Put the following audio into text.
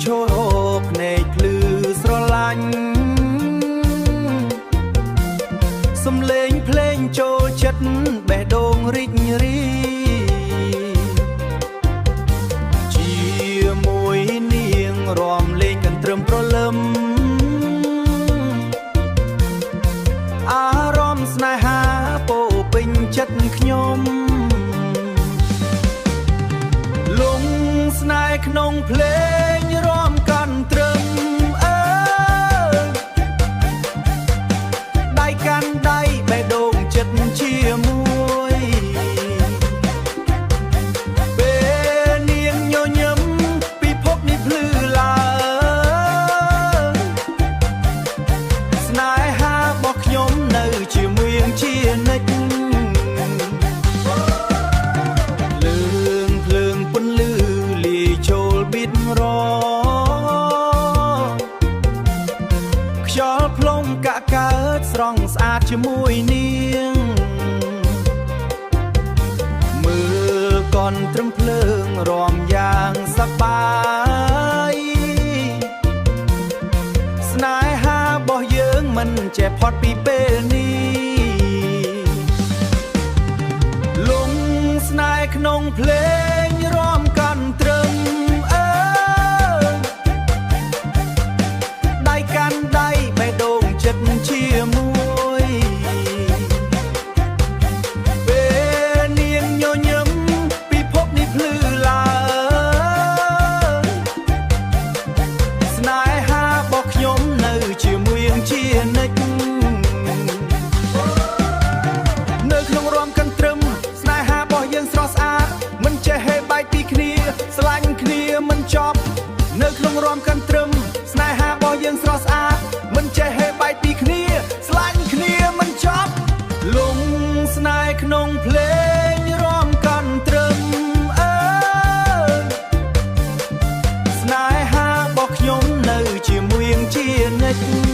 ឈរភ្នែកភ្លឺស្រឡាញ់សំឡេងភ្លេងចូលចិត្តបេះដូងរីករាយជាមួយនាងរាំលេងកន្ទ្រឹមប្រលឹមអារម្មណ៍ស្នេហាពោពេញចិត្តខ្ញុំលងស្នេហ៍ក្នុងភ្លេងរាំកន្ទ្រឹមដៃកាន់ដៃបេះដូងចិត្តជាមួយពេលនាងញញឹមពិភពនេះភ្លឺឡើងស្នេហារបស់ខ្ញុំនៅជាមួយជានិច្ចភ្លើងពន្លឺលាយចូលបៀតរខ្យល់ផ្លុំកាក់កើតស្រង់ស្អាតជាមួយនាងមើលកនត្រឹមភ្លើងរាំយ៉ាងសប្បាយស្នេហារបស់យើងមិនចេះផុតពីពេលនេះលងស្នេហ៍ក្នុងភ្លេងរាំកន្ទ្រឹមដៃកាន់ដៃបេះដូងចិត្តជាមួយពេលនាងញញឹមពិភពនេះភ្លឺឡើងស្នេហារបស់ខ្ញុំនៅជាមួយជានិច្ចនៅក្នុងរាំកន្ទ្រឹមស្នេហារបស់យើងស្រស់ស្អាតមិនចេះហេបែកពីគ្នាស្រឡាញ់គ្នាមិនចប់នៅក្នុងរាំកន្ទ្រឹមស្នេហារបស់យើងស្រស់ស្អាតមិនចេះហេបែកពីគ្នាស្រឡាញ់គ្នាមិនចប់លងស្នេហ៍ក្នុងភ្លេងរាំកន្ទ្រឹមស្នេហារបស់ខ្ញុំនៅជាមួយជានិច្ច